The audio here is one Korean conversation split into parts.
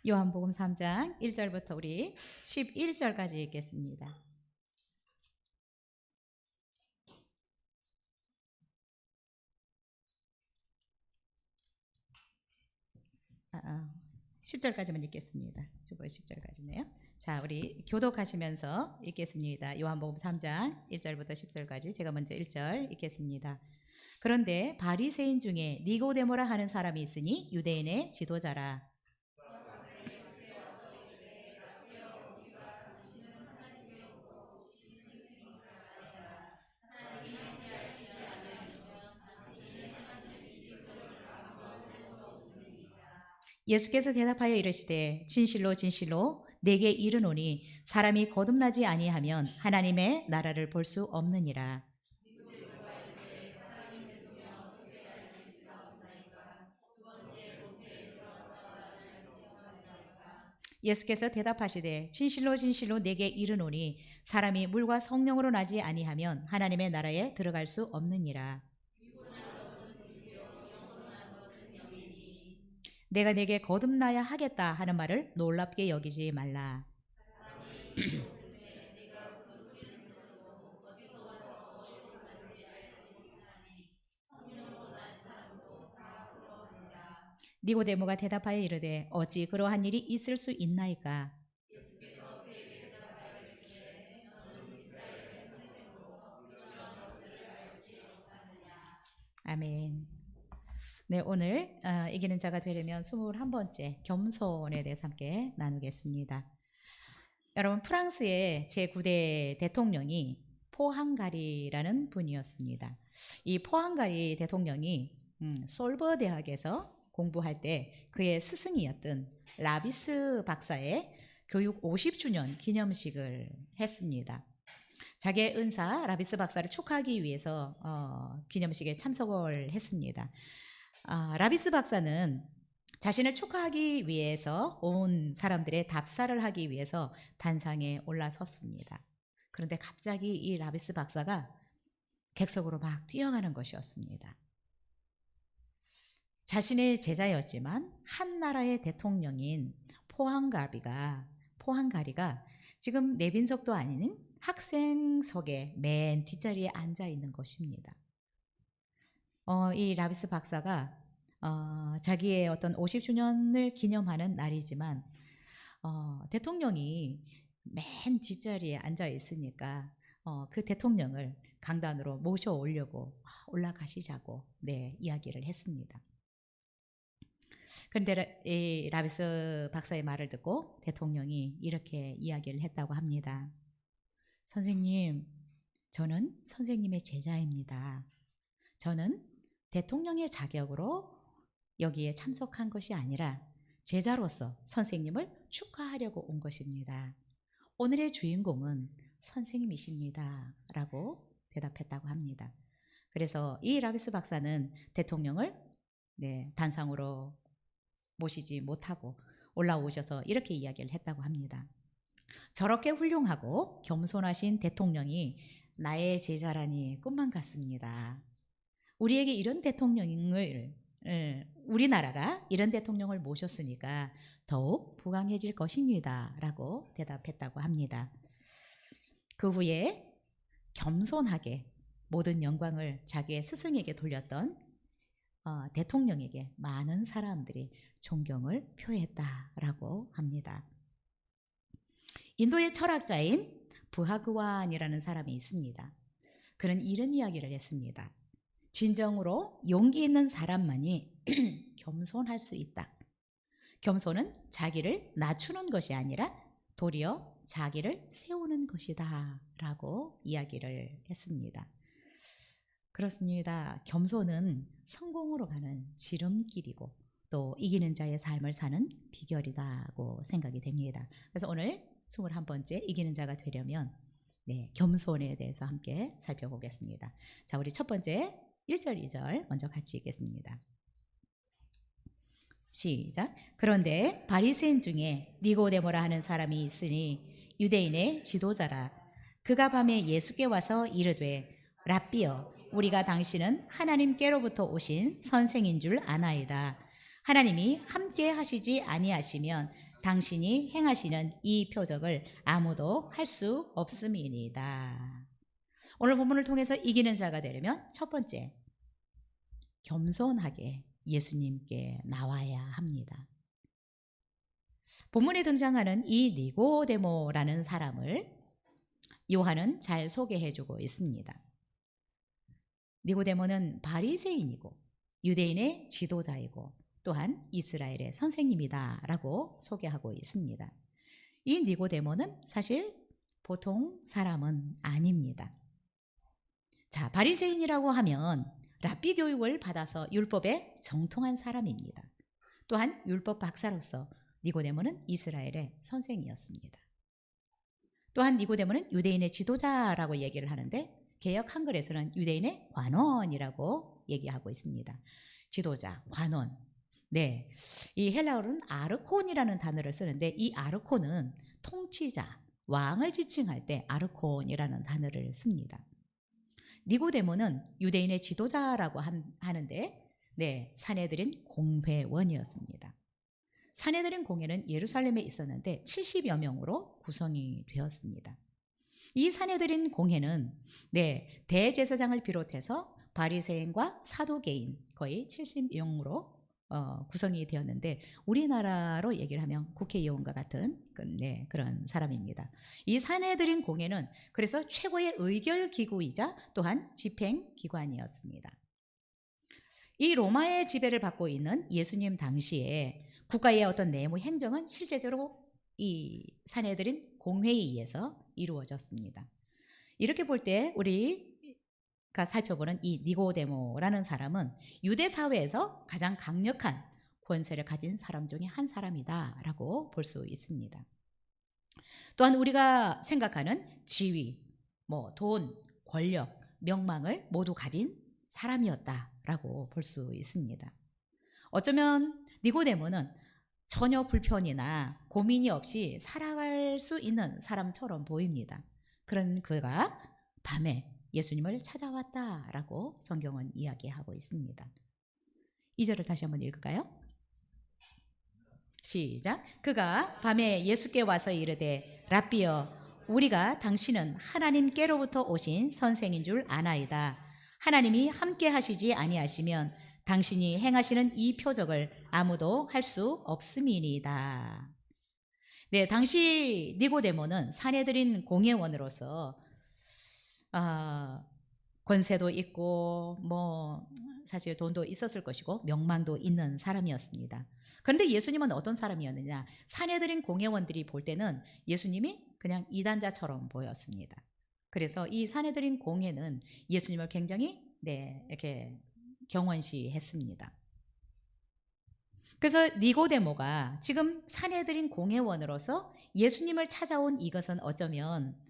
요한복음 3장 1절부터 우리 11절까지 읽겠습니다. 아, 아, 10절까지만 읽겠습니다. 주보 10절까지네요. 자, 우리 교독하시면서 읽겠습니다. 요한복음 3장 1절부터 10절까지 제가 먼저 1절 읽겠습니다. 그런데 바리새인 중에 니고데모라 하는 사람이 있으니 유대인의 지도자라. 예수께서 대답하여 이르시되 진실로 진실로 내게 이르노니 사람이 거듭나지 아니하면 하나님의 나라를 볼 수 없느니라. 예수께서 대답하시되 진실로 진실로 내게 이르노니 사람이 물과 성령으로 나지 아니하면 하나님의 나라에 들어갈 수 없느니라. 내가 내게 거듭나야 하겠다 하는 말을 놀랍게 여기지 말라. 니고데모가 대답하여 이르되 어찌 그러한 일이 있을 수 있나이까. 아멘. 네, 오늘 이기는 자가 되려면 21번째 겸손에 대해서 함께 나누겠습니다. 여러분, 프랑스의 제9대 대통령이 포항가리라는 분이었습니다. 이 포항가리 대통령이 솔버 대학에서 공부할 때 그의 스승이었던 라비스 박사의 교육 50주년 기념식을 했습니다. 자기의 은사 라비스 박사를 축하하기 위해서 기념식에 참석을 했습니다. 라비스 박사는 자신을 축하하기 위해서 온 사람들의 답사를 하기 위해서 단상에 올라섰습니다. 그런데 갑자기 이 라비스 박사가 객석으로 막 뛰어가는 것이었습니다. 자신의 제자였지만 한 나라의 대통령인 포항가리가 지금 내빈석도 아닌 학생석의 맨 뒷자리에 앉아 있는 것입니다. 이 라비스 박사가 자기의 어떤 50주년을 기념하는 날이지만 대통령이 맨 뒷자리에 앉아 있으니까 그 대통령을 강단으로 모셔 오려고 올라가시자고 이야기를 했습니다. 그런데 이 라비스 박사의 말을 듣고 대통령이 이렇게 이야기를 했다고 합니다. 선생님, 저는 선생님의 제자입니다. 저는 대통령의 자격으로 여기에 참석한 것이 아니라 제자로서 선생님을 축하하려고 온 것입니다. 오늘의 주인공은 선생님이십니다. 라고 대답했다고 합니다. 그래서 이 라비스 박사는 대통령을 단상으로 모시지 못하고 올라오셔서 이렇게 이야기를 했다고 합니다. 저렇게 훌륭하고 겸손하신 대통령이 나의 제자라니 꿈만 같습니다. 우리에게 이런 대통령을 우리나라가 이런 대통령을 모셨으니까 더욱 부강해질 것입니다. 라고 대답했다고 합니다. 그 후에 겸손하게 모든 영광을 자기의 스승에게 돌렸던 대통령에게 많은 사람들이 존경을 표했다라고 합니다. 인도의 철학자인 부하그완이라는 사람이 있습니다. 그는 이런 이야기를 했습니다. 진정으로 용기 있는 사람만이 겸손할 수 있다. 겸손은 자기를 낮추는 것이 아니라 도리어 자기를 세우는 것이다 라고 이야기를 했습니다. 그렇습니다. 겸손은 성공으로 가는 지름길이고 또 이기는 자의 삶을 사는 비결이라고 생각이 됩니다. 그래서 오늘 21번째 이기는 자가 되려면 겸손에 대해서 함께 살펴보겠습니다. 자, 우리 첫 번째 1절, 2절 먼저 같이 읽겠습니다. 시작. 그런데 바리새인 중에 니고데모라 하는 사람이 있으니 유대인의 지도자라. 그가 밤에 예수께 와서 이르되 랍비여, 우리가 당신은 하나님께로부터 오신 선생인 줄 아나이다. 하나님이 함께 하시지 아니하시면 당신이 행하시는 이 표적을 아무도 할 수 없음이니이다. 오늘 본문을 통해서 이기는 자가 되려면 첫 번째, 겸손하게 예수님께 나와야 합니다. 본문에 등장하는 이 니고데모라는 사람을 요한은 잘 소개해주고 있습니다. 니고데모는 바리새인이고 유대인의 지도자이고 또한 이스라엘의 선생님이다라고 소개하고 있습니다. 이 니고데모는 사실 보통 사람은 아닙니다. 자, 바리새인이라고 하면 랍비 교육을 받아서 율법에 정통한 사람입니다. 또한 율법 박사로서 니고데모는 이스라엘의 선생이었습니다. 또한 니고데모는 유대인의 지도자라고 얘기를 하는데 개역 한글에서는 유대인의 관원이라고 얘기하고 있습니다. 지도자, 관원. 네, 이 헬라어로는 아르콘이라는 단어를 쓰는데 이 아르콘은 통치자, 왕을 지칭할 때 아르콘이라는 단어를 씁니다. 니고데모는 유대인의 지도자라고 하는데 네, 사내들인 공회원이었습니다. 사내들인 공회는 예루살렘에 있었는데 70여 명으로 구성이 되었습니다. 이 사내들인 공회는 네, 대제사장을 비롯해서 바리새인과 사두개인 거의 70명으로 구성이 되었는데 우리나라로 얘기를 하면 국회의원과 같은 네, 그런 사람입니다. 이 사내들인 공회는 그래서 최고의 의결기구이자 또한 집행기관이었습니다. 이 로마의 지배를 받고 있는 예수님 당시에 국가의 어떤 내무 행정은 실제적으로 이 사내들인 공회에 의해서 이루어졌습니다. 이렇게 볼 때 우리가 살펴보는 이 니고데모라는 사람은 유대 사회에서 가장 강력한 권세를 가진 사람 중에 한 사람이다라고 볼 수 있습니다. 또한 우리가 생각하는 지위, 돈, 권력, 명망을 모두 가진 사람이었다라고 볼 수 있습니다. 어쩌면 니고데모는 전혀 불편이나 고민이 없이 살아갈 수 있는 사람처럼 보입니다. 그런 그가 밤에 예수님을 찾아왔다라고 성경은 이야기하고 있습니다. 2절을 다시 한번 읽을까요? 시작. 그가 밤에 예수께 와서 이르되 랍비여 우리가 당신은 하나님께로부터 오신 선생인 줄 아나이다. 하나님이 함께 하시지 아니하시면 당신이 행하시는 이 표적을 아무도 할 수 없음이니이다. 네, 당시 니고데모는 사내들인 공회원으로서 권세도 있고 사실 돈도 있었을 것이고 명망도 있는 사람이었습니다. 그런데 예수님은 어떤 사람이었느냐? 사내들인 공회원들이 볼 때는 예수님이 그냥 이단자처럼 보였습니다. 그래서 이 사내들인 공회는 예수님을 굉장히 이렇게 경원시했습니다. 그래서 니고데모가 지금 사내들인 공회원으로서 예수님을 찾아온 이것은 어쩌면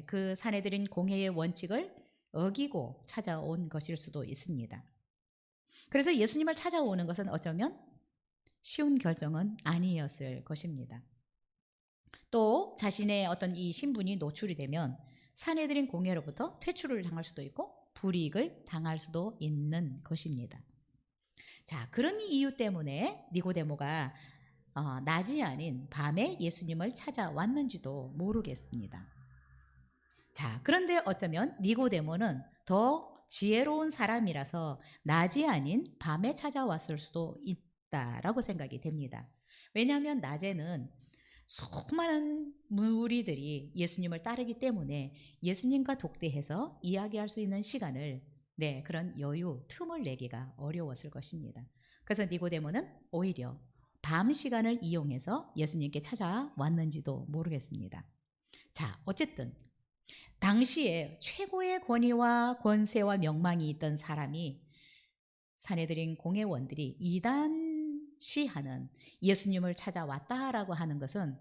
그 사내들인 공회의 원칙을 어기고 찾아온 것일 수도 있습니다. 그래서 예수님을 찾아오는 것은 어쩌면 쉬운 결정은 아니었을 것입니다. 또 자신의 어떤 이 신분이 노출이 되면 사내들인 공회로부터 퇴출을 당할 수도 있고 불이익을 당할 수도 있는 것입니다. 자, 그런 이유 때문에 니고데모가 낮이 아닌 밤에 예수님을 찾아왔는지도 모르겠습니다. 자, 그런데 어쩌면 니고데모는 더 지혜로운 사람이라서 낮이 아닌 밤에 찾아왔을 수도 있다라고 생각이 됩니다. 왜냐하면 낮에는 수많은 무리들이 예수님을 따르기 때문에 예수님과 독대해서 이야기할 수 있는 시간을 그런 여유, 틈을 내기가 어려웠을 것입니다. 그래서 니고데모는 오히려 밤 시간을 이용해서 예수님께 찾아왔는지도 모르겠습니다. 자, 어쨌든 당시에 최고의 권위와 권세와 명망이 있던 사람이 사내들인 공회원들이 이단시하는 예수님을 찾아왔다라고 하는 것은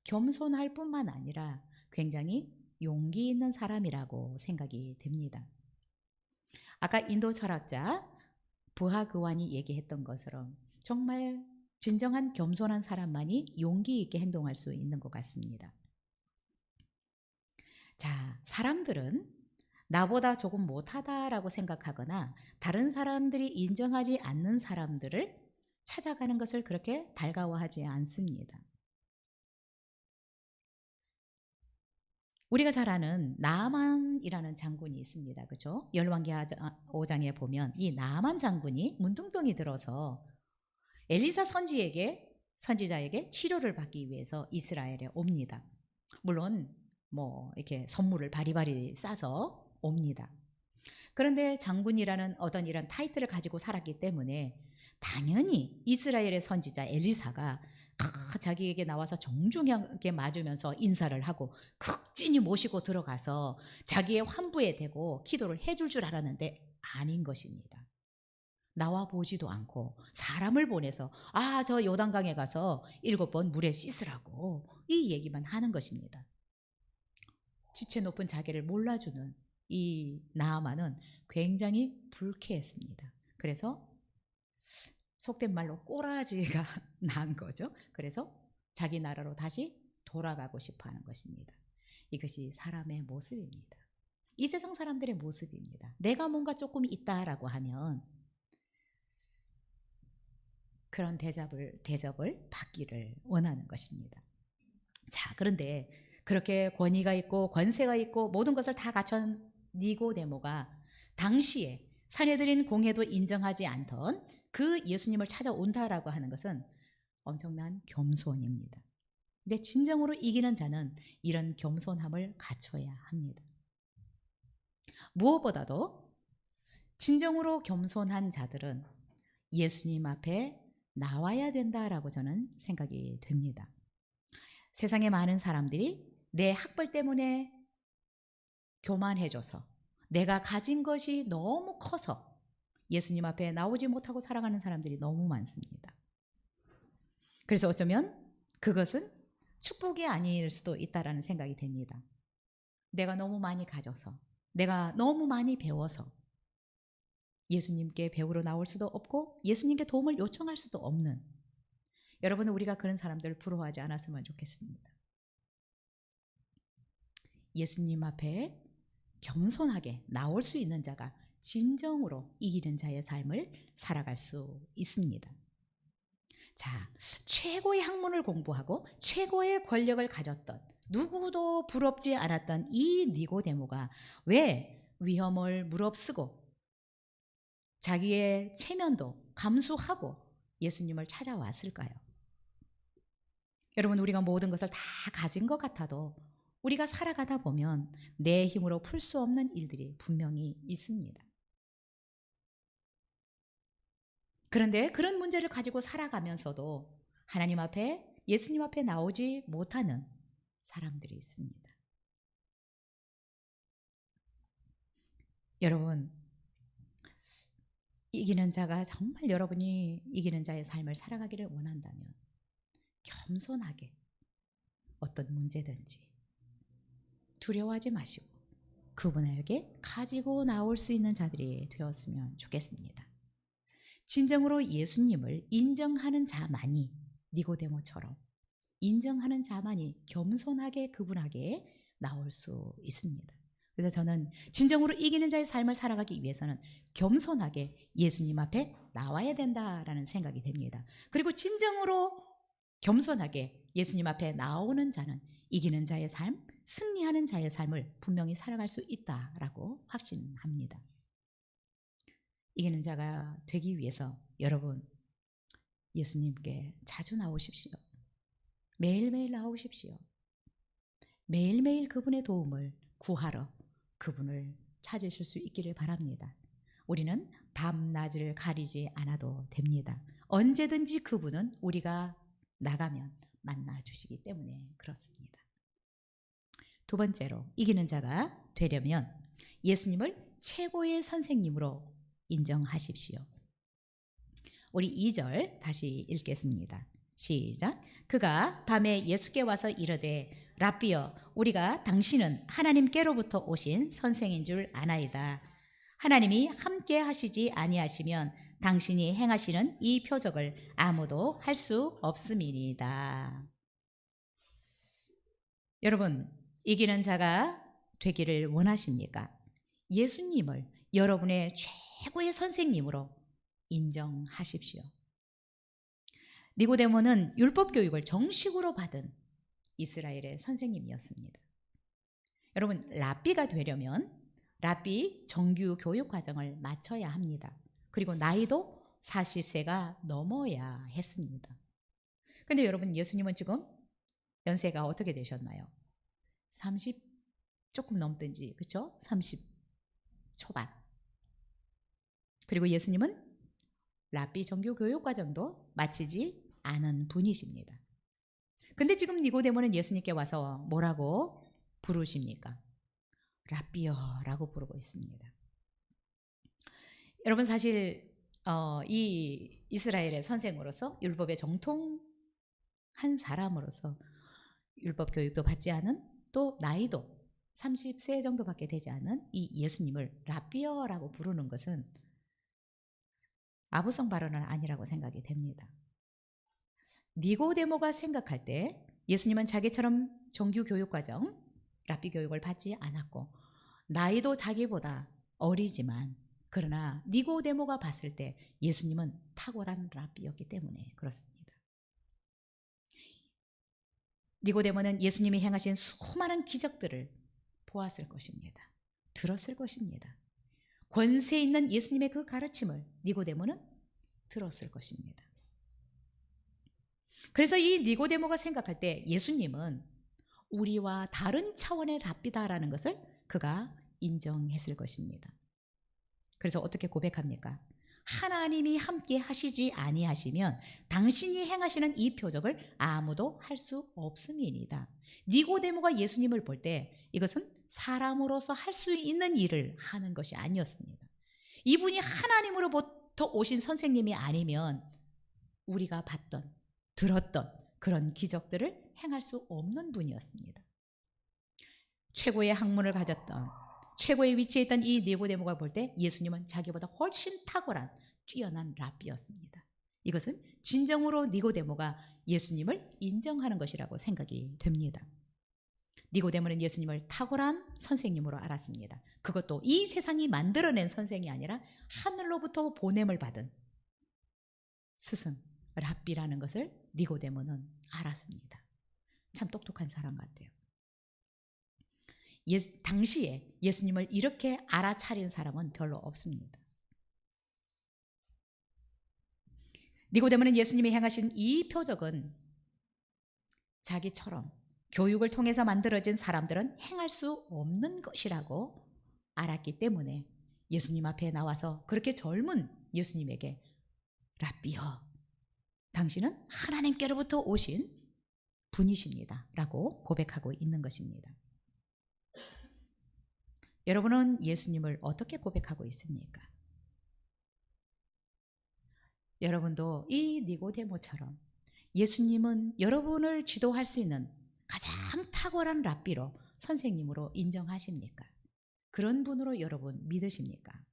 겸손할 뿐만 아니라 굉장히 용기 있는 사람이라고 생각이 됩니다. 아까 인도 철학자 부하그완이 얘기했던 것처럼 정말 진정한 겸손한 사람만이 용기 있게 행동할 수 있는 것 같습니다. 자, 사람들은 나보다 조금 못하다라고 생각하거나 다른 사람들이 인정하지 않는 사람들을 찾아가는 것을 그렇게 달가워하지 않습니다. 우리가 잘 아는 나만이라는 장군이 있습니다. 그죠? 열왕기 5장에 보면 이 나만 장군이 문둥병이 들어서 엘리사 선지자에게 치료를 받기 위해서 이스라엘에 옵니다. 물론 뭐 이렇게 선물을 바리바리 싸서 옵니다. 그런데 장군이라는 어떤 이런 타이틀을 가지고 살았기 때문에 당연히 이스라엘의 선지자 엘리사가 자기에게 나와서 정중하게 맞으면서 인사를 하고 극진히 모시고 들어가서 자기의 환부에 대고 기도를 해줄 줄 알았는데 아닌 것입니다. 나와 보지도 않고 사람을 보내서 저 요단강에 가서 7번 물에 씻으라고 이 얘기만 하는 것입니다. 지체 높은 자기를 몰라주는 이 나아만은 굉장히 불쾌했습니다. 그래서 속된 말로 꼬라지가 난 거죠. 그래서 자기 나라로 다시 돌아가고 싶어 하는 것입니다. 이것이 사람의 모습입니다. 이 세상 사람들의 모습입니다. 내가 뭔가 조금 있다라고 하면 그런 대접을 받기를 원하는 것입니다. 자, 그런데 그렇게 권위가 있고 권세가 있고 모든 것을 다 갖춘 니고데모가 당시에 사내들인 공회도 인정하지 않던 그 예수님을 찾아온다라고 하는 것은 엄청난 겸손입니다. 근데 진정으로 이기는 자는 이런 겸손함을 갖춰야 합니다. 무엇보다도 진정으로 겸손한 자들은 예수님 앞에 나와야 된다라고 저는 생각이 됩니다. 세상에 많은 사람들이 내 학벌 때문에 교만해져서 내가 가진 것이 너무 커서 예수님 앞에 나오지 못하고 살아가는 사람들이 너무 많습니다. 그래서 어쩌면 그것은 축복이 아닐 수도 있다라는 생각이 됩니다. 내가 너무 많이 가져서, 내가 너무 많이 배워서 예수님께 배우러 나올 수도 없고 예수님께 도움을 요청할 수도 없는, 여러분은 우리가 그런 사람들을 부러워하지 않았으면 좋겠습니다. 예수님 앞에 겸손하게 나올 수 있는 자가 진정으로 이기는 자의 삶을 살아갈 수 있습니다. 자, 최고의 학문을 공부하고 최고의 권력을 가졌던, 누구도 부럽지 않았던 이 니고데모가 왜 위험을 무릅쓰고 자기의 체면도 감수하고 예수님을 찾아왔을까요? 여러분, 우리가 모든 것을 다 가진 것 같아도 우리가 살아가다 보면 내 힘으로 풀 수 없는 일들이 분명히 있습니다. 그런데 그런 문제를 가지고 살아가면서도 하나님 앞에, 예수님 앞에 나오지 못하는 사람들이 있습니다. 여러분, 이기는 자가 정말 여러분이 이기는 자의 삶을 살아가기를 원한다면 겸손하게 어떤 문제든지 두려워하지 마시고 그분에게 가지고 나올 수 있는 자들이 되었으면 좋겠습니다. 진정으로 예수님을 인정하는 자만이, 니고데모처럼 인정하는 자만이 겸손하게 그분에게 나올 수 있습니다. 그래서 저는 진정으로 이기는 자의 삶을 살아가기 위해서는 겸손하게 예수님 앞에 나와야 된다라는 생각이 됩니다. 그리고 진정으로 겸손하게 예수님 앞에 나오는 자는 이기는 자의 삶, 승리하는 자의 삶을 분명히 살아갈 수 있다라고 확신합니다. 이기는 자가 되기 위해서 여러분, 예수님께 자주 나오십시오. 매일매일 나오십시오. 매일매일 그분의 도움을 구하러 그분을 찾으실 수 있기를 바랍니다. 우리는 밤낮을 가리지 않아도 됩니다. 언제든지 그분은 우리가 나가면 만나주시기 때문에 그렇습니다. 두 번째로, 이기는 자가 되려면 예수님을 최고의 선생님으로 인정하십시오. 우리 2절 다시 읽겠습니다. 시작. 그가 밤에 예수께 와서 이르되 랍비여, 우리가 당신은 하나님께로부터 오신 선생인 줄 아나이다. 하나님이 함께 하시지 아니하시면 당신이 행하시는 이 표적을 아무도 할 수 없음이니이다. 여러분, 이기는 자가 되기를 원하십니까? 예수님을 여러분의 최고의 선생님으로 인정하십시오. 니고데모는 율법 교육을 정식으로 받은 이스라엘의 선생님이었습니다. 여러분, 랍비가 되려면 랍비 정규 교육 과정을 마쳐야 합니다. 그리고 나이도 40세가 넘어야 했습니다. 근데 여러분, 예수님은 지금 연세가 어떻게 되셨나요? 30 조금 넘든지, 그렇죠? 30 초반. 그리고 예수님은 랍비 정규 교육 과정도 마치지 않은 분이십니다. 근데 지금 니고데모는 예수님께 와서 뭐라고 부르십니까? 랍비여라고 부르고 있습니다. 여러분, 사실 이 이스라엘의 선생으로서 율법에 정통한 사람으로서 율법 교육도 받지 않은, 또 나이도 30세 정도밖에 되지 않은 이 예수님을 랍비여라고 부르는 것은 아부성 발언은 아니라고 생각이 됩니다. 니고데모가 생각할 때 예수님은 자기처럼 정규 교육 과정, 랍비 교육을 받지 않았고 나이도 자기보다 어리지만, 그러나 니고데모가 봤을 때 예수님은 탁월한 랍비였기 때문에 그렇습니다. 니고데모는 예수님이 행하신 수많은 기적들을 보았을 것입니다. 들었을 것입니다. 권세 있는 예수님의 그 가르침을 니고데모는 들었을 것입니다. 그래서 이 니고데모가 생각할 때 예수님은 우리와 다른 차원의 랍비다라는 것을 그가 인정했을 것입니다. 그래서 어떻게 고백합니까? 하나님이 함께 하시지 아니하시면 당신이 행하시는 이 표적을 아무도 할 수 없음이니이다. 니고데모가 예수님을 볼 때 이것은 사람으로서 할 수 있는 일을 하는 것이 아니었습니다. 이분이 하나님으로부터 오신 선생님이 아니면 우리가 봤던, 들었던 그런 기적들을 행할 수 없는 분이었습니다. 최고의 학문을 가졌던, 최고의 위치에 있던 이 니고데모가 볼 때 예수님은 자기보다 훨씬 탁월한 뛰어난 랍비였습니다. 이것은 진정으로 니고데모가 예수님을 인정하는 것이라고 생각이 됩니다. 니고데모는 예수님을 탁월한 선생님으로 알았습니다. 그것도 이 세상이 만들어낸 선생이 아니라 하늘로부터 보냄을 받은 스승, 랍비라는 것을 니고데모는 알았습니다. 참 똑똑한 사람 같아요. 당시에 예수님을 이렇게 알아차린 사람은 별로 없습니다. 니고데모는 예수님이 행하신 이 표적은 자기처럼 교육을 통해서 만들어진 사람들은 행할 수 없는 것이라고 알았기 때문에 예수님 앞에 나와서 그렇게 젊은 예수님에게 랍비여, 당신은 하나님께로부터 오신 분이십니다 라고 고백하고 있는 것입니다. 여러분은 예수님을 어떻게 고백하고 있습니까? 여러분도 이 니고데모처럼 예수님은 여러분을 지도할 수 있는 가장 탁월한 랍비로, 선생님으로 인정하십니까? 그런 분으로 여러분 믿으십니까?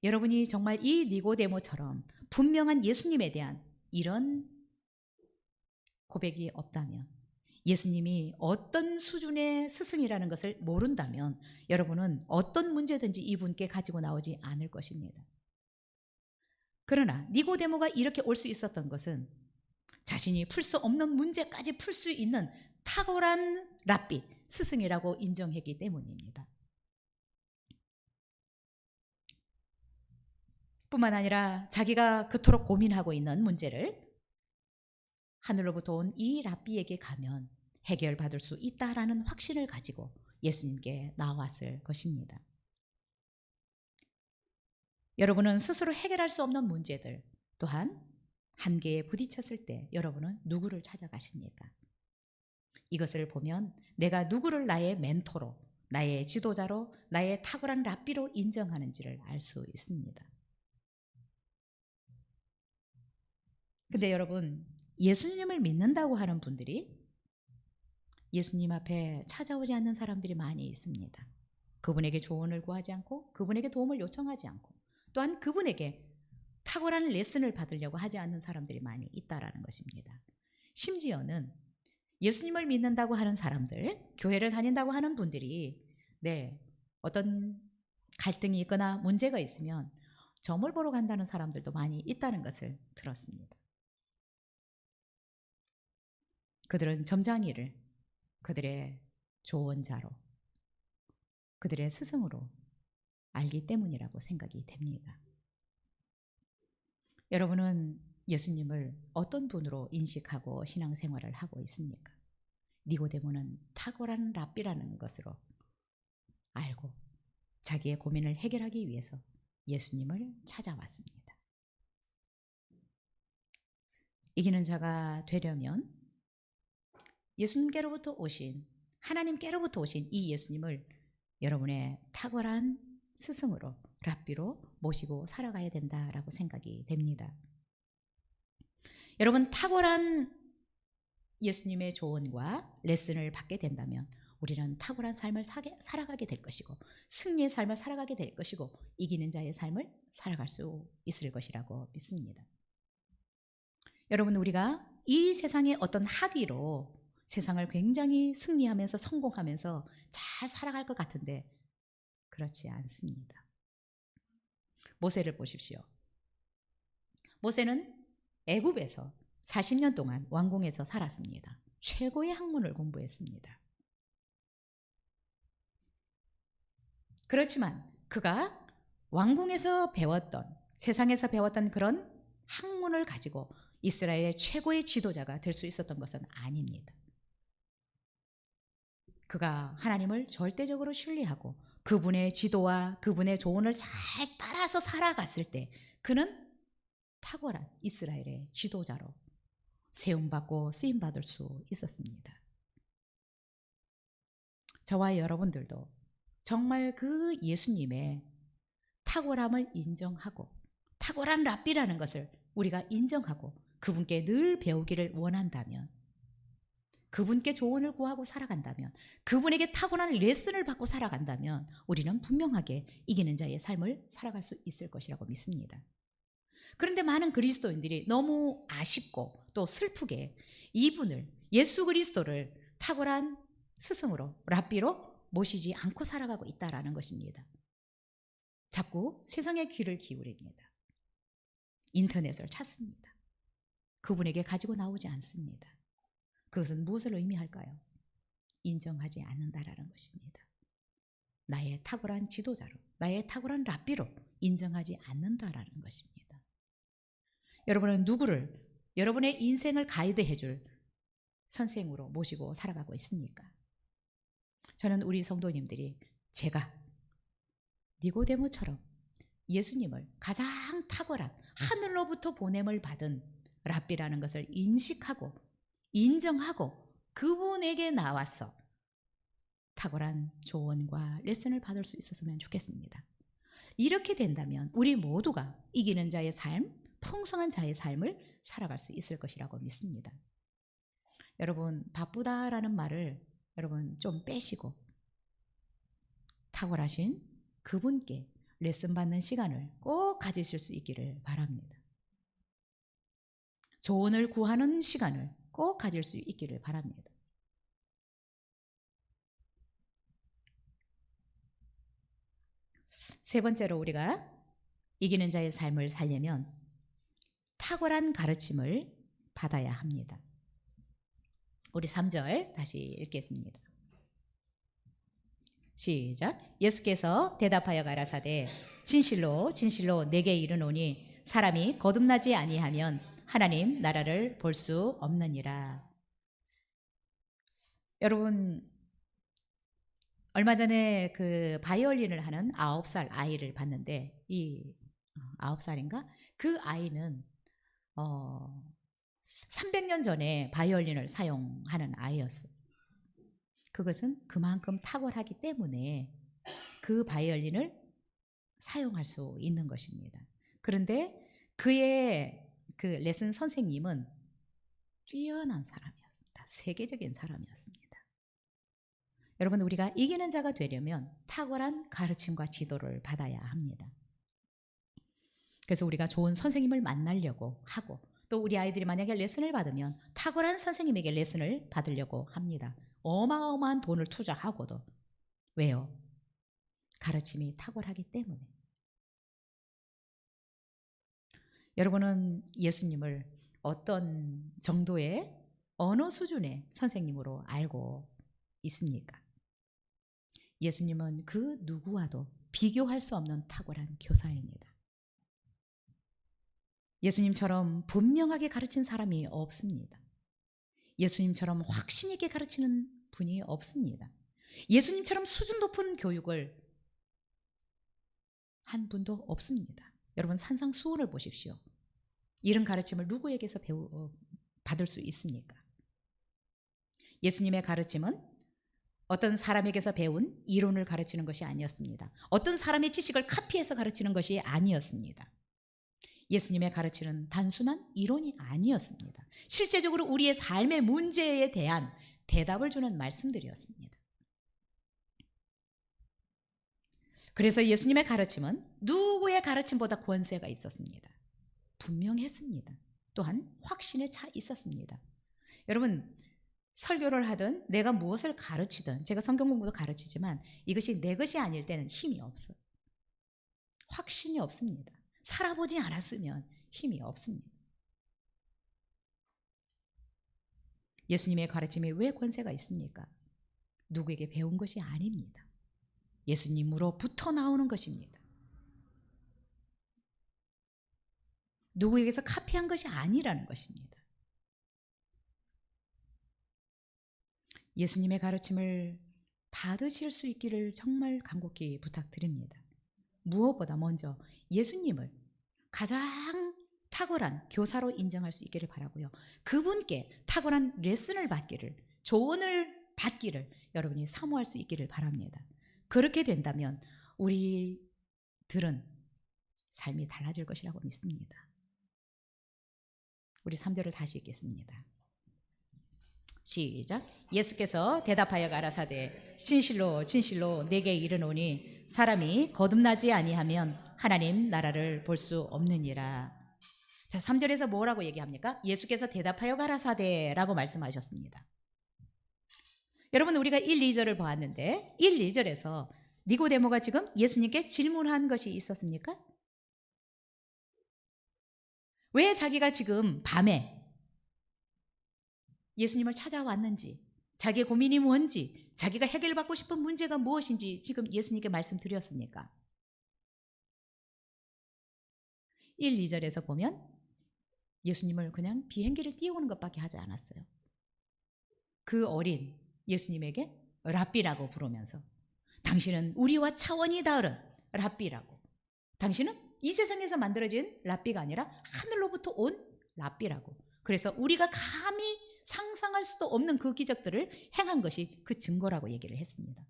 여러분이 정말 이 니고데모처럼 분명한 예수님에 대한 이런 고백이 없다면, 예수님이 어떤 수준의 스승이라는 것을 모른다면 여러분은 어떤 문제든지 이분께 가지고 나오지 않을 것입니다. 그러나 니고데모가 이렇게 올 수 있었던 것은 자신이 풀 수 없는 문제까지 풀 수 있는 탁월한 랍비, 스승이라고 인정했기 때문입니다. 뿐만 아니라 자기가 그토록 고민하고 있는 문제를 하늘로부터 온 이 랍비에게 가면 해결받을 수 있다라는 확신을 가지고 예수님께 나왔을 것입니다. 여러분은 스스로 해결할 수 없는 문제들, 또한 한계에 부딪혔을 때 여러분은 누구를 찾아가십니까? 이것을 보면 내가 누구를 나의 멘토로, 나의 지도자로, 나의 탁월한 랍비로 인정하는지를 알 수 있습니다. 근데 여러분, 예수님을 믿는다고 하는 분들이 예수님 앞에 찾아오지 않는 사람들이 많이 있습니다. 그분에게 조언을 구하지 않고, 그분에게 도움을 요청하지 않고, 또한 그분에게 탁월한 레슨을 받으려고 하지 않는 사람들이 많이 있다라는 것입니다. 심지어는 예수님을 믿는다고 하는 사람들, 교회를 다닌다고 하는 분들이 어떤 갈등이 있거나 문제가 있으면 점을 보러 간다는 사람들도 많이 있다는 것을 들었습니다. 그들은 점장이를 그들의 조언자로, 그들의 스승으로 알기 때문이라고 생각이 됩니다. 여러분은 예수님을 어떤 분으로 인식하고 신앙생활을 하고 있습니까? 니고데모는 탁월한 랍비라는 것으로 알고 자기의 고민을 해결하기 위해서 예수님을 찾아왔습니다. 이기는 자가 되려면 예수님께로부터 오신, 하나님께로부터 오신 이 예수님을 여러분의 탁월한 스승으로, 랍비로 모시고 살아가야 된다라고 생각이 됩니다. 여러분, 탁월한 예수님의 조언과 레슨을 받게 된다면 우리는 탁월한 삶을 살아가게 될 것이고, 승리의 삶을 살아가게 될 것이고, 이기는 자의 삶을 살아갈 수 있을 것이라고 믿습니다. 여러분, 우리가 이 세상의 어떤 학위로 세상을 굉장히 승리하면서 성공하면서 잘 살아갈 것 같은데 그렇지 않습니다. 모세를 보십시오. 모세는 애굽에서 40년 동안 왕궁에서 살았습니다. 최고의 학문을 공부했습니다. 그렇지만 그가 왕궁에서 배웠던, 세상에서 배웠던 그런 학문을 가지고 이스라엘의 최고의 지도자가 될 수 있었던 것은 아닙니다. 그가 하나님을 절대적으로 신뢰하고 그분의 지도와 그분의 조언을 잘 따라서 살아갔을 때 그는 탁월한 이스라엘의 지도자로 세움받고 쓰임받을 수 있었습니다. 저와 여러분들도 정말 그 예수님의 탁월함을 인정하고 탁월한 랍비라는 것을 우리가 인정하고 그분께 늘 배우기를 원한다면, 그분께 조언을 구하고 살아간다면, 그분에게 타고난 레슨을 받고 살아간다면 우리는 분명하게 이기는 자의 삶을 살아갈 수 있을 것이라고 믿습니다. 그런데 많은 그리스도인들이 너무 아쉽고 또 슬프게 이분을, 예수 그리스도를 탁월한 스승으로, 랍비로 모시지 않고 살아가고 있다라는 것입니다. 자꾸 세상의 귀를 기울입니다. 인터넷을 찾습니다. 그분에게 가지고 나오지 않습니다. 그것은 무엇을 의미할까요? 인정하지 않는다라는 것입니다. 나의 탁월한 지도자로, 나의 탁월한 랍비로 인정하지 않는다라는 것입니다. 여러분은 누구를 여러분의 인생을 가이드해 줄 선생으로 모시고 살아가고 있습니까? 저는 우리 성도님들이 제가 니고데모처럼 예수님을 가장 탁월한 하늘로부터 보냄을 받은 랍비라는 것을 인식하고 인정하고 그분에게 나와서 탁월한 조언과 레슨을 받을 수 있었으면 좋겠습니다. 이렇게 된다면 우리 모두가 이기는 자의 삶, 풍성한 자의 삶을 살아갈 수 있을 것이라고 믿습니다. 여러분, 바쁘다라는 말을 여러분 좀 빼시고 탁월하신 그분께 레슨 받는 시간을 꼭 가지실 수 있기를 바랍니다. 조언을 구하는 시간을 꼭 가질 수 있기를 바랍니다. 세 번째로 우리가 이기는 자의 삶을 살려면 탁월한 가르침을 받아야 합니다. 우리 3절 다시 읽겠습니다. 시작. 예수께서 대답하여 가라사대 진실로 진실로 내게 이르노니 사람이 거듭나지 아니하면 하나님 나라를 볼 수 없느니라. 여러분, 얼마 전에 그 바이올린을 하는 9살 아이를 봤는데, 이 9살인가? 그 아이는 300년 전에 바이올린을 사용하는 아이였어요. 그것은 그만큼 탁월하기 때문에 그 바이올린을 사용할 수 있는 것입니다. 그런데 그의 그 레슨 선생님은 뛰어난 사람이었습니다. 세계적인 사람이었습니다. 여러분, 우리가 이기는 자가 되려면 탁월한 가르침과 지도를 받아야 합니다. 그래서 우리가 좋은 선생님을 만나려고 하고, 또 우리 아이들이 만약에 레슨을 받으면 탁월한 선생님에게 레슨을 받으려고 합니다. 어마어마한 돈을 투자하고도. 왜요? 가르침이 탁월하기 때문에. 여러분은 예수님을 어떤 정도의 어느 수준의 선생님으로 알고 있습니까? 예수님은 그 누구와도 비교할 수 없는 탁월한 교사입니다. 예수님처럼 분명하게 가르친 사람이 없습니다. 예수님처럼 확신 있게 가르치는 분이 없습니다. 예수님처럼 수준 높은 교육을 한 분도 없습니다. 여러분 산상수훈을 보십시오. 이런 가르침을 누구에게서 받을 수 있습니까? 예수님의 가르침은 어떤 사람에게서 배운 이론을 가르치는 것이 아니었습니다. 어떤 사람의 지식을 카피해서 가르치는 것이 아니었습니다. 예수님의 가르침은 단순한 이론이 아니었습니다. 실제적으로 우리의 삶의 문제에 대한 대답을 주는 말씀들이었습니다. 그래서 예수님의 가르침은 누구의 가르침보다 권세가 있었습니다. 분명했습니다. 또한 확신에 차 있었습니다. 여러분 설교를 하든 내가 무엇을 가르치든 제가 성경 공부도 가르치지만 이것이 내 것이 아닐 때는 힘이 없어요. 확신이 없습니다. 살아보지 않았으면 힘이 없습니다. 예수님의 가르침이 왜 권세가 있습니까? 누구에게 배운 것이 아닙니다. 예수님으로부터 나오는 것입니다. 누구에게서 카피한 것이 아니라는 것입니다. 예수님의 가르침을 받으실 수 있기를 정말 간곡히 부탁드립니다. 무엇보다 먼저 예수님을 가장 탁월한 교사로 인정할 수 있기를 바라고요. 그분께 탁월한 레슨을 받기를, 조언을 받기를 여러분이 사모할 수 있기를 바랍니다. 그렇게 된다면 우리들은 삶이 달라질 것이라고 믿습니다. 우리 3절을 다시 읽겠습니다. 시작. 예수께서 대답하여 가라사대 진실로 진실로 내게 이르노니 사람이 거듭나지 아니하면 하나님 나라를 볼 수 없느니라. 자, 3절에서 뭐라고 얘기합니까? 예수께서 대답하여 가라사대라고 말씀하셨습니다. 여러분 우리가 1, 2절을 보았는데 1, 2절에서 니고데모가 지금 예수님께 질문한 것이 있었습니까? 왜 자기가 지금 밤에 예수님을 찾아왔는지, 자기의 고민이 뭔지, 자기가 해결받고 싶은 문제가 무엇인지 지금 예수님께 말씀드렸습니까? 1, 2절에서 보면 예수님을 그냥 비행기를 띄우는 것밖에 하지 않았어요. 그 어린 예수님에게 랍비라고 부르면서 당신은 우리와 차원이 다른 랍비라고, 당신은 이 세상에서 만들어진 랍비가 아니라 하늘로부터 온 랍비라고, 그래서 우리가 감히 상상할 수도 없는 그 기적들을 행한 것이 그 증거라고 얘기를 했습니다.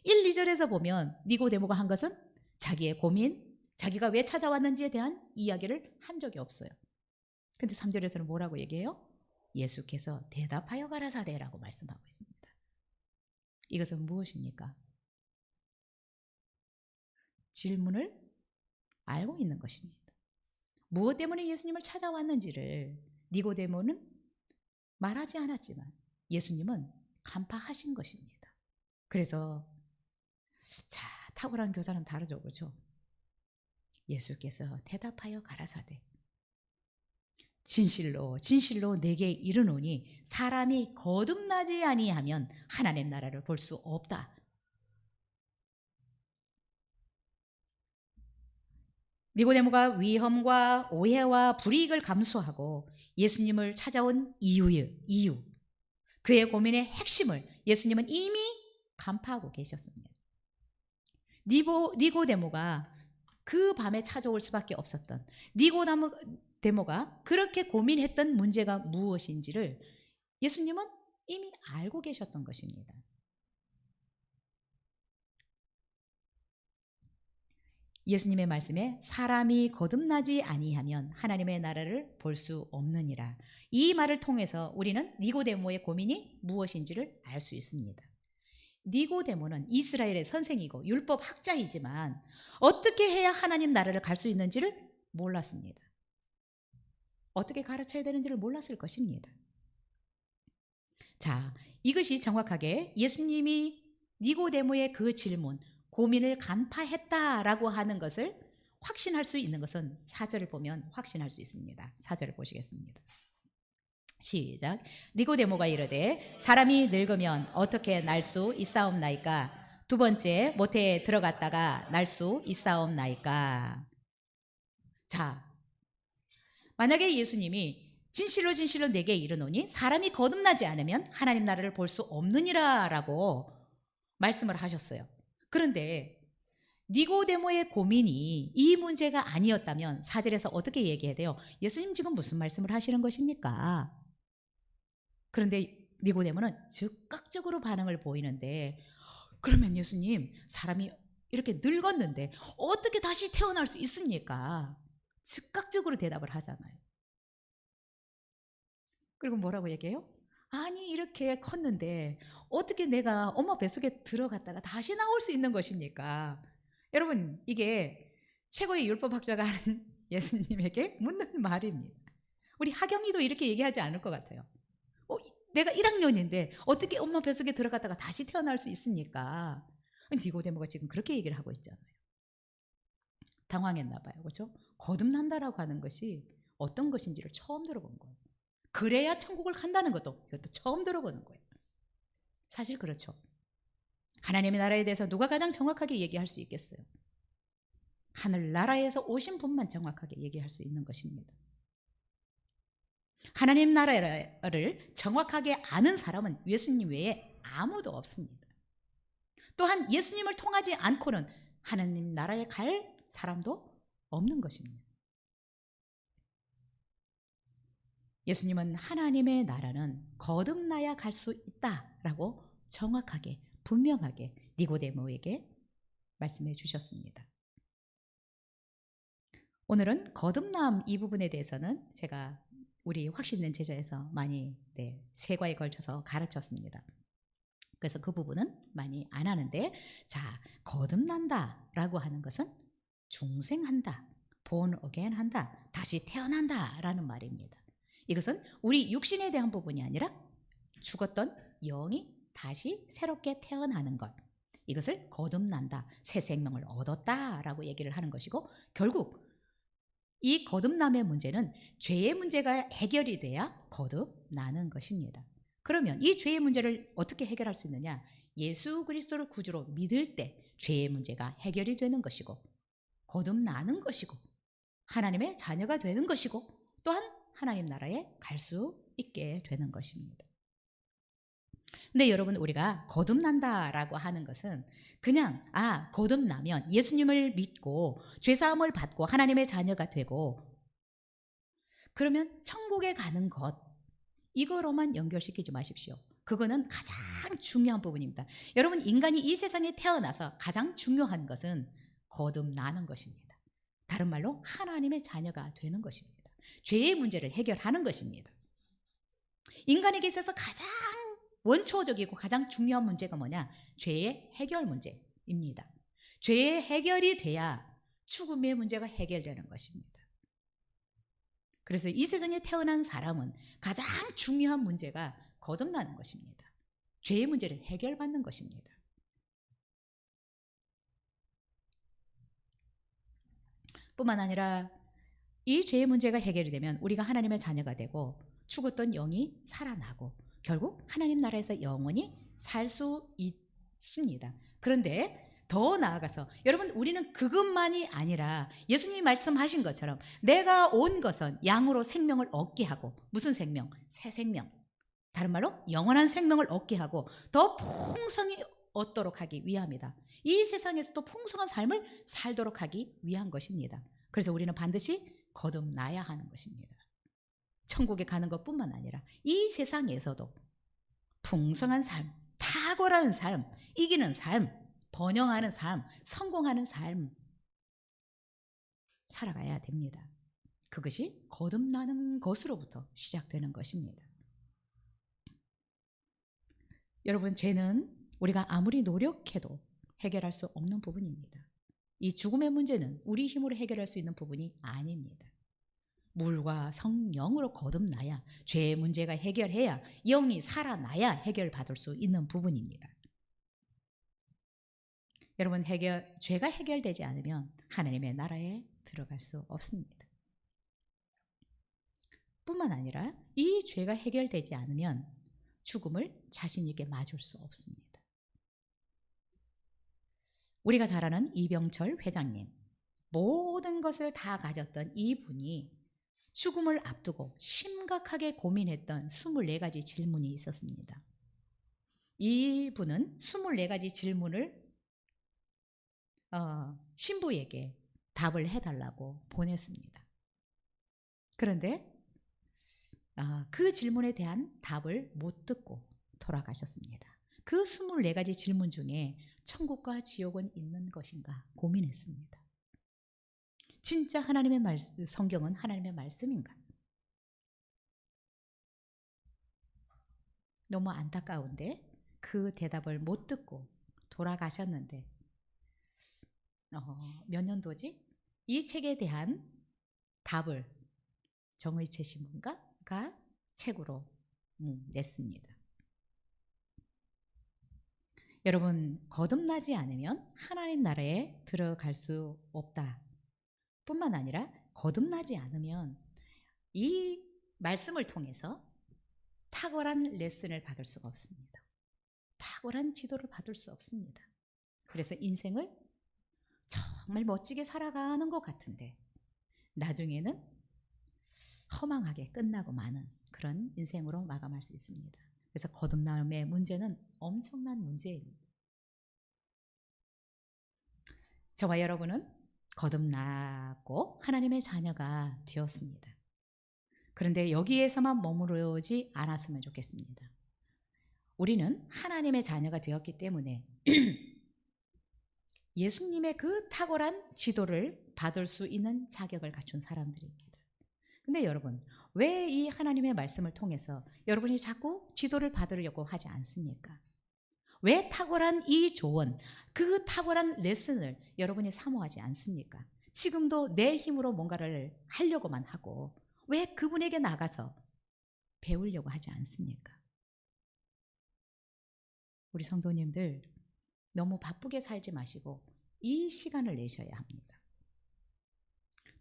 1, 2절에서 보면 니고데모가 한 것은 자기의 고민, 자기가 왜 찾아왔는지에 대한 이야기를 한 적이 없어요. 근데 3절에서는 뭐라고 얘기해요? 예수께서 대답하여 가라사대라고 말씀하고 있습니다. 이것은 무엇입니까? 질문을 알고 있는 것입니다. 무엇 때문에 예수님을 찾아왔는지를 니고데모는 말하지 않았지만 예수님은 간파하신 것입니다. 그래서 자, 탁월한 교사는 다르죠, 그렇죠? 예수께서 대답하여 가라사대 진실로 진실로 내게 이르노니 사람이 거듭나지 아니하면 하나님 나라를 볼 수 없다. 니고데모가 위험과 오해와 불이익을 감수하고 예수님을 찾아온 이유, 그의 고민의 핵심을 예수님은 이미 간파하고 계셨습니다. 니고데모가 그 밤에 찾아올 수밖에 없었던, 니고데모가 그렇게 고민했던 문제가 무엇인지를 예수님은 이미 알고 계셨던 것입니다. 예수님의 말씀에 사람이 거듭나지 아니하면 하나님의 나라를 볼 수 없느니라. 이 말을 통해서 우리는 니고데모의 고민이 무엇인지를 알 수 있습니다. 니고데모는 이스라엘의 선생이고 율법 학자이지만 어떻게 해야 하나님 나라를 갈 수 있는지를 몰랐습니다. 어떻게 가르쳐야 되는지를 몰랐을 것입니다. 자, 이것이 정확하게 예수님이 니고데모의 그 질문, 고민을 간파했다라고 하는 것을 확신할 수 있는 것은 4절을 보면 확신할 수 있습니다. 4절을 보시겠습니다. 시작. 니고데모가 이르되 사람이 늙으면 어떻게 날 수 있사옵나이까? 두 번째, 모태에 들어갔다가 날 수 있사옵나이까. 자, 만약에 예수님이 진실로 진실로 내게 이르노니 사람이 거듭나지 않으면 하나님 나라를 볼 수 없느니라 라고 말씀을 하셨어요. 그런데 니고데모의 고민이 이 문제가 아니었다면 4절에서 어떻게 얘기해야 돼요? 예수님 지금 무슨 말씀을 하시는 것입니까? 그런데 니고데모는 즉각적으로 반응을 보이는데, 그러면 예수님, 사람이 이렇게 늙었는데 어떻게 다시 태어날 수 있습니까? 즉각적으로 대답을 하잖아요. 그리고 뭐라고 얘기해요? 아니, 이렇게 컸는데 어떻게 내가 엄마 뱃속에 들어갔다가 다시 나올 수 있는 것입니까? 여러분, 이게 최고의 율법학자가 하는 예수님에게 묻는 말입니다. 우리 하경이도 이렇게 얘기하지 않을 것 같아요. 내가 1학년인데 어떻게 엄마 뱃속에 들어갔다가 다시 태어날 수 있습니까? 니고데모가 지금 그렇게 얘기를 하고 있잖아요. 당황했나 봐요. 그렇죠? 거듭난다라고 하는 것이 어떤 것인지를 처음 들어본 거예요. 그래야 천국을 간다는 것도 이것도 처음 들어보는 거예요. 사실 그렇죠. 하나님의 나라에 대해서 누가 가장 정확하게 얘기할 수 있겠어요? 하늘나라에서 오신 분만 정확하게 얘기할 수 있는 것입니다. 하나님 나라를 정확하게 아는 사람은 예수님 외에 아무도 없습니다. 또한 예수님을 통하지 않고는 하나님 나라에 갈 사람도 없는 것입니다. 예수님은 하나님의 나라는 거듭나야 갈 수 있다라고 정확하게 분명하게 니고데모에게 말씀해 주셨습니다. 오늘은 거듭남 이 부분에 대해서는 제가 우리 확신된 제자에서 많이 세 과에 걸쳐서 가르쳤습니다. 그래서 그 부분은 많이 안 하는데, 자, 거듭난다라고 하는 것은 중생한다, born again 한다, 다시 태어난다라는 말입니다. 이것은 우리 육신에 대한 부분이 아니라 죽었던 영이 다시 새롭게 태어나는 것, 이것을 거듭난다, 새 생명을 얻었다라고 얘기를 하는 것이고, 결국 이 거듭남의 문제는 죄의 문제가 해결이 돼야 거듭나는 것입니다. 그러면 이 죄의 문제를 어떻게 해결할 수 있느냐? 예수 그리스도를 구주로 믿을 때 죄의 문제가 해결이 되는 것이고, 거듭나는 것이고, 하나님의 자녀가 되는 것이고, 또한 하나님 나라에 갈 수 있게 되는 것입니다. 근데 여러분, 우리가 거듭난다라고 하는 것은 그냥 거듭나면 예수님을 믿고 죄사함을 받고 하나님의 자녀가 되고 그러면 천국에 가는 것, 이거로만 연결시키지 마십시오. 그거는 가장 중요한 부분입니다. 여러분, 인간이 이 세상에 태어나서 가장 중요한 것은 거듭나는 것입니다. 다른 말로 하나님의 자녀가 되는 것입니다. 죄의 문제를 해결하는 것입니다. 인간에게 있어서 가장 원초적이고 가장 중요한 문제가 뭐냐? 죄의 해결 문제입니다. 죄의 해결이 돼야 죽음의 문제가 해결되는 것입니다. 그래서 이 세상에 태어난 사람은 가장 중요한 문제가 거듭나는 것입니다. 죄의 문제를 해결받는 것입니다. 뿐만 아니라 이 죄의 문제가 해결이 되면 우리가 하나님의 자녀가 되고 죽었던 영이 살아나고 결국 하나님 나라에서 영원히 살 수 있습니다. 그런데 더 나아가서 여러분, 우리는 그것만이 아니라 예수님이 말씀하신 것처럼 내가 온 것은 양으로 생명을 얻게 하고, 무슨 생명? 새 생명. 다른 말로 영원한 생명을 얻게 하고 더 풍성히 얻도록 하기 위함이다. 이 세상에서도 풍성한 삶을 살도록 하기 위한 것입니다. 그래서 우리는 반드시 거듭나야 하는 것입니다. 천국에 가는 것뿐만 아니라 이 세상에서도 풍성한 삶, 탁월한 삶, 이기는 삶, 번영하는 삶, 성공하는 삶 살아가야 됩니다. 그것이 거듭나는 것으로부터 시작되는 것입니다. 여러분, 죄는 우리가 아무리 노력해도 해결할 수 없는 부분입니다. 이 죽음의 문제는 우리 힘으로 해결할 수 있는 부분이 아닙니다. 물과 성령으로 거듭나야 죄의 문제가 해결해야 영이 살아나야 해결받을 수 있는 부분입니다. 여러분, 죄가 해결되지 않으면 하나님의 나라에 들어갈 수 없습니다. 뿐만 아니라 이 죄가 해결되지 않으면 죽음을 자신 있게 맞을 수 없습니다. 우리가 잘 아는 이병철 회장님, 모든 것을 다 가졌던 이분이 죽음을 앞두고 심각하게 고민했던 24가지 질문이 있었습니다. 이분은 24가지 질문을 신부에게 답을 해달라고 보냈습니다. 그런데 그 질문에 대한 답을 못 듣고 돌아가셨습니다. 그 24가지 질문 중에 천국과 지옥은 있는 것인가 고민했습니다. 진짜 하나님의 말씀, 성경은 하나님의 말씀인가? 너무 안타까운데 그 대답을 못 듣고 돌아가셨는데 몇 년도지? 이 책에 대한 답을 정의채 신부가 책으로 냈습니다. 여러분, 거듭나지 않으면 하나님 나라에 들어갈 수 없다. 뿐만 아니라 거듭나지 않으면 이 말씀을 통해서 탁월한 레슨을 받을 수가 없습니다. 탁월한 지도를 받을 수 없습니다. 그래서 인생을 정말 멋지게 살아가는 것 같은데 나중에는 허망하게 끝나고 마는 그런 인생으로 마감할 수 있습니다. 그래서 거듭남의 문제는 엄청난 문제입니다. 저와 여러분은 거듭나고 하나님의 자녀가 되었습니다. 그런데 여기에서만 머무르지 않았으면 좋겠습니다. 우리는 하나님의 자녀가 되었기 때문에 예수님의 그 탁월한 지도를 받을 수 있는 자격을 갖춘 사람들입니다. 근데 여러분, 왜 이 하나님의 말씀을 통해서 여러분이 자꾸 지도를 받으려고 하지 않습니까? 왜 탁월한 이 조언, 그 탁월한 레슨을 여러분이 사모하지 않습니까? 지금도 내 힘으로 뭔가를 하려고만 하고 왜 그분에게 나가서 배우려고 하지 않습니까? 우리 성도님들 너무 바쁘게 살지 마시고 이 시간을 내셔야 합니다.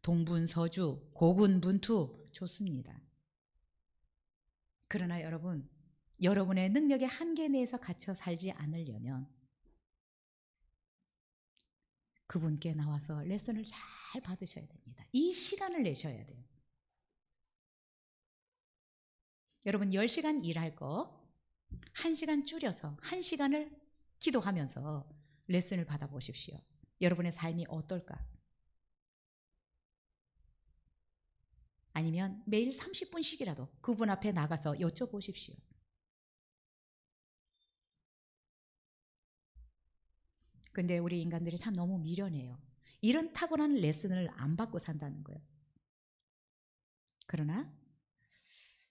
동분서주, 고군분투 좋습니다. 그러나 여러분, 여러분의 능력의 한계 내에서 갇혀 살지 않으려면 그분께 나와서 레슨을 잘 받으셔야 됩니다. 이 시간을 내셔야 돼요. 여러분 10시간 일할 거 1시간 줄여서 1시간을 기도하면서 레슨을 받아보십시오. 여러분의 삶이 어떨까? 아니면 매일 30분씩이라도 그분 앞에 나가서 여쭤보십시오. 근데 우리 인간들이 참 너무 미련해요. 이런 탁월한 레슨을 안 받고 산다는 거예요. 그러나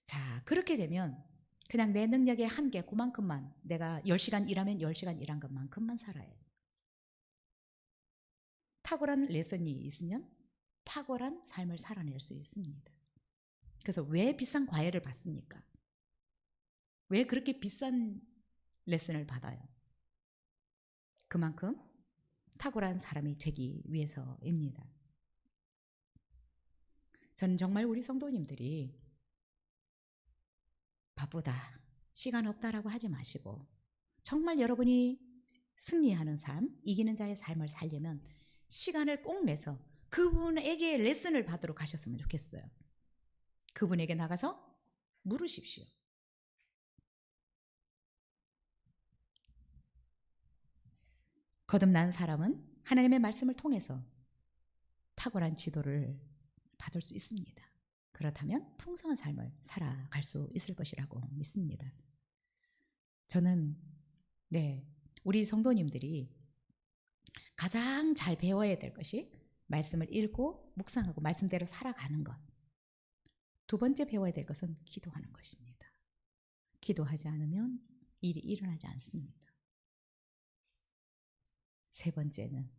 자, 그렇게 되면 그냥 내 능력의 한계 그만큼만 내가 10시간 일하면 10시간 일한 것만큼만 살아요. 탁월한 레슨이 있으면 탁월한 삶을 살아낼 수 있습니다. 그래서 왜 비싼 과외를 받습니까? 왜 그렇게 비싼 레슨을 받아요? 그만큼 탁월한 사람이 되기 위해서입니다. 저는 정말 우리 성도님들이 바쁘다, 시간 없다라고 하지 마시고 정말 여러분이 승리하는 삶, 이기는 자의 삶을 살려면 시간을 꼭 내서 그분에게 레슨을 받으러 가셨으면 좋겠어요. 그분에게 나가서 물으십시오. 거듭난 사람은 하나님의 말씀을 통해서 탁월한 지도를 받을 수 있습니다. 그렇다면 풍성한 삶을 살아갈 수 있을 것이라고 믿습니다. 저는 우리 성도님들이 가장 잘 배워야 될 것이 말씀을 읽고 묵상하고 말씀대로 살아가는 것. 두 번째 배워야 될 것은 기도하는 것입니다. 기도하지 않으면 일이 일어나지 않습니다. 세 번째는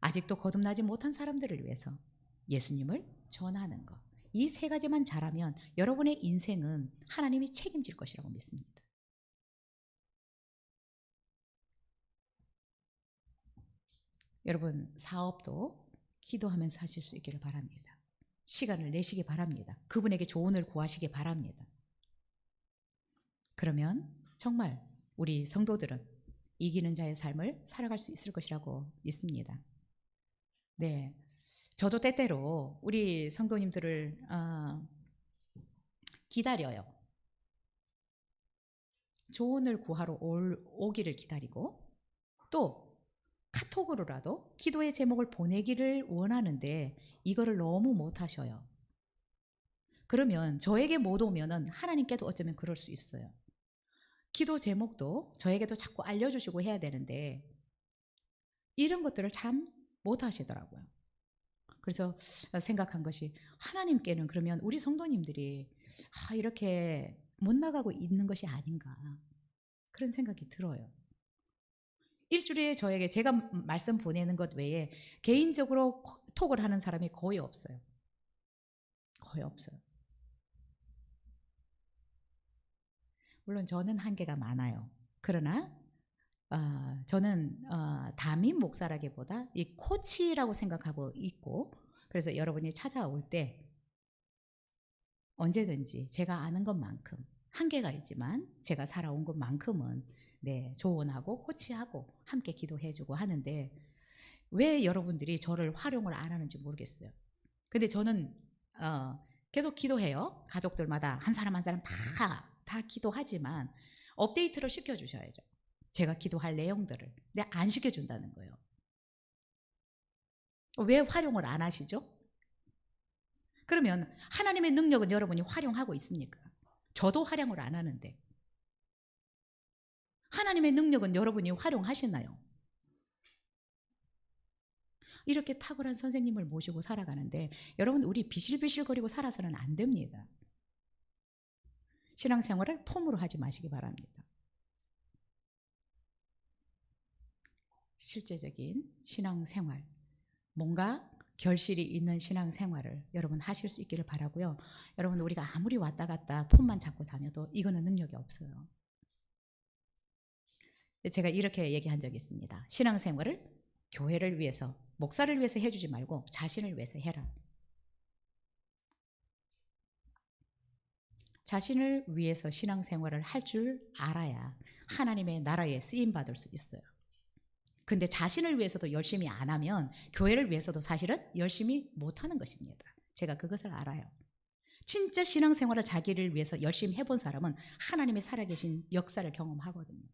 아직도 거듭나지 못한 사람들을 위해서 예수님을 전하는 것. 이 세 가지만 잘하면 여러분의 인생은 하나님이 책임질 것이라고 믿습니다. 여러분 사업도 기도하면서 하실 수 있기를 바랍니다. 시간을 내시기 바랍니다. 그분에게 조언을 구하시기 바랍니다. 그러면 정말 우리 성도들은 이기는 자의 삶을 살아갈 수 있을 것이라고 믿습니다. 네, 저도 때때로 우리 성도님들을 기다려요. 조언을 구하러 오기를 기다리고 또 카톡으로라도 기도의 제목을 보내기를 원하는데 이거를 너무 못하셔요. 그러면 저에게 못 오면은 하나님께도 어쩌면 그럴 수 있어요. 기도 제목도 저에게도 자꾸 알려주시고 해야 되는데 이런 것들을 참 못하시더라고요. 그래서 생각한 것이 하나님께는 그러면 우리 성도님들이 이렇게 못 나가고 있는 것이 아닌가 그런 생각이 들어요. 일주일에 저에게 제가 말씀 보내는 것 외에 개인적으로 톡을 하는 사람이 거의 없어요. 거의 없어요. 물론 저는 한계가 많아요. 그러나 저는 담임 목사라기보다 이 코치라고 생각하고 있고 그래서 여러분이 찾아올 때 언제든지 제가 아는 것만큼 한계가 있지만 제가 살아온 것만큼은 네, 조언하고 코치하고 함께 기도해주고 하는데 왜 여러분들이 저를 활용을 안 하는지 모르겠어요. 근데 저는 계속 기도해요. 가족들마다 한 사람 한 사람 다 기도하지만 업데이트를 시켜주셔야죠. 제가 기도할 내용들을. 근데 안 시켜준다는 거예요. 왜 활용을 안 하시죠? 그러면 하나님의 능력은 여러분이 활용하고 있습니까? 저도 활용을 안 하는데 하나님의 능력은 여러분이 활용하시나요? 이렇게 탁월한 선생님을 모시고 살아가는데 여러분 우리 비실비실거리고 살아서는 안 됩니다. 신앙생활을 폼으로 하지 마시기 바랍니다. 실제적인 신앙생활, 뭔가 결실이 있는 신앙생활을 여러분 하실 수 있기를 바라고요. 여러분 우리가 아무리 왔다 갔다 폼만 잡고 다녀도 이거는 능력이 없어요. 제가 이렇게 얘기한 적이 있습니다. 신앙생활을 교회를 위해서, 목사를 위해서 해주지 말고 자신을 위해서 해라. 자신을 위해서 신앙생활을 할 줄 알아야 하나님의 나라에 쓰임받을 수 있어요. 근데 자신을 위해서도 열심히 안 하면 교회를 위해서도 사실은 열심히 못하는 것입니다. 제가 그것을 알아요. 진짜 신앙생활을 자기를 위해서 열심히 해본 사람은 하나님의 살아계신 역사를 경험하거든요.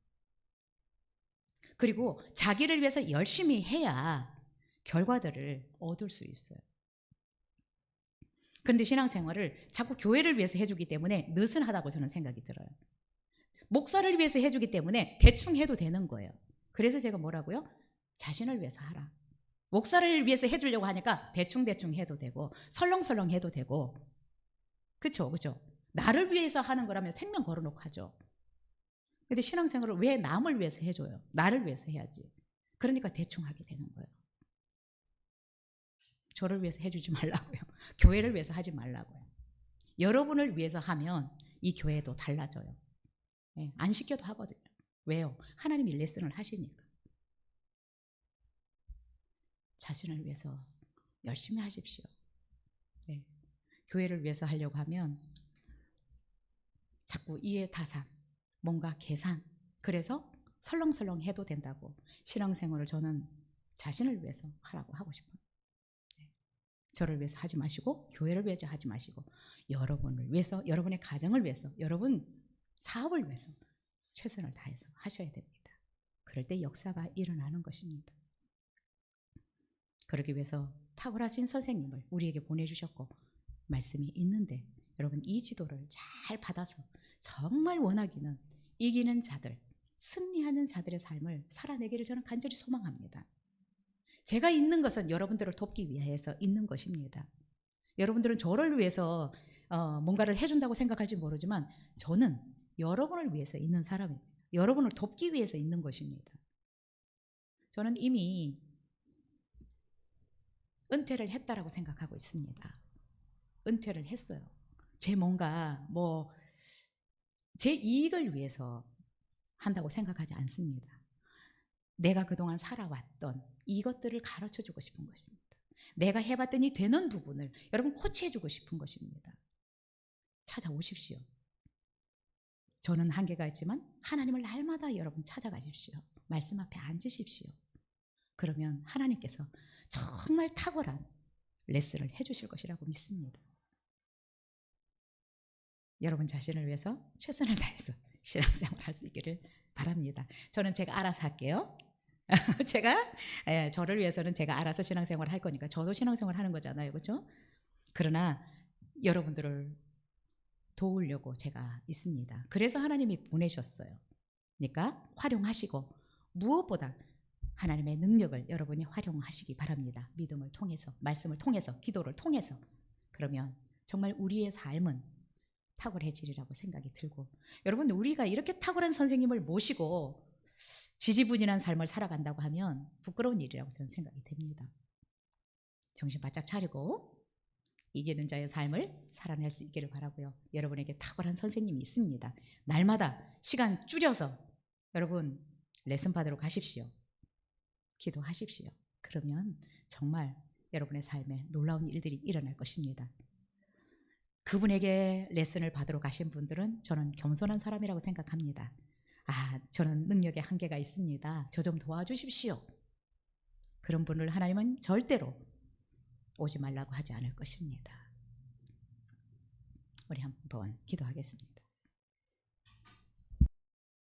그리고 자기를 위해서 열심히 해야 결과들을 얻을 수 있어요. 그런데 신앙생활을 자꾸 교회를 위해서 해주기 때문에 느슨하다고 저는 생각이 들어요. 목사를 위해서 해주기 때문에 대충 해도 되는 거예요. 그래서 제가 뭐라고요? 자신을 위해서 하라. 목사를 위해서 해주려고 하니까 대충대충 해도 되고 설렁설렁 해도 되고 그렇죠? 나를 위해서 하는 거라면 생명 걸어놓고 하죠. 근데 신앙생활을 왜 남을 위해서 해줘요? 나를 위해서 해야지. 그러니까 대충 하게 되는 거예요. 저를 위해서 해주지 말라고요. 교회를 위해서 하지 말라고요. 여러분을 위해서 하면 이 교회도 달라져요. 네, 안 시켜도 하거든요. 왜요? 하나님이 레슨을 하시니까. 자신을 위해서 열심히 하십시오. 네. 교회를 위해서 하려고 하면 자꾸 이해타산, 뭔가 계산, 그래서 설렁설렁 해도 된다고 신앙생활을 저는 자신을 위해서 하라고 하고 싶어요. 네. 저를 위해서 하지 마시고 교회를 위해서 하지 마시고 여러분을 위해서, 여러분의 가정을 위해서, 여러분 사업을 위해서 최선을 다해서 하셔야 됩니다. 그럴 때 역사가 일어나는 것입니다. 그러기 위해서 탁월하신 선생님을 우리에게 보내주셨고 말씀이 있는데 여러분 이 지도를 잘 받아서 정말 원하기는 이기는 자들, 승리하는 자들의 삶을 살아내기를 저는 간절히 소망합니다. 제가 있는 것은 여러분들을 돕기 위해서 있는 것입니다. 여러분들은 저를 위해서 뭔가를 해준다고 생각할지 모르지만 저는 여러분을 위해서 있는 사람입니다. 여러분을 돕기 위해서 있는 것입니다. 저는 이미 은퇴를 했다라고 생각하고 있습니다. 은퇴를 했어요. 제 뭔가 제 이익을 위해서 한다고 생각하지 않습니다. 내가 그동안 살아왔던 이것들을 가르쳐주고 싶은 것입니다. 내가 해봤더니 되는 부분을 여러분 코치해주고 싶은 것입니다. 찾아오십시오. 저는 한계가 있지만 하나님을 날마다 여러분 찾아가십시오. 말씀 앞에 앉으십시오. 그러면 하나님께서 정말 탁월한 레슨을 해주실 것이라고 믿습니다. 여러분 자신을 위해서 최선을 다해서 신앙생활 할 수 있기를 바랍니다. 저는 제가 알아서 할게요. 저를 위해서는 제가 알아서 신앙생활 할 거니까 저도 신앙생활 하는 거잖아요. 그렇죠? 그러나 여러분들을 도우려고 제가 있습니다. 그래서 하나님이 보내셨어요. 그러니까 활용하시고 무엇보다 하나님의 능력을 여러분이 활용하시기 바랍니다. 믿음을 통해서, 말씀을 통해서, 기도를 통해서. 그러면 정말 우리의 삶은 탁월해지리라고 생각이 들고, 여러분 우리가 이렇게 탁월한 선생님을 모시고 지지부진한 삶을 살아간다고 하면 부끄러운 일이라고 저는 생각이 됩니다. 정신 바짝 차리고 이기는 자의 삶을 살아낼 수 있기를 바라고요. 여러분에게 탁월한 선생님이 있습니다. 날마다 시간 줄여서 여러분 레슨 받으러 가십시오. 기도하십시오. 그러면 정말 여러분의 삶에 놀라운 일들이 일어날 것입니다. 그분에게 레슨을 받으러 가신 분들은 저는 겸손한 사람이라고 생각합니다. 저는 능력에 한계가 있습니다. 저 좀 도와주십시오. 그런 분을 하나님은 절대로 오지 말라고 하지 않을 것입니다. 우리 한번 기도하겠습니다.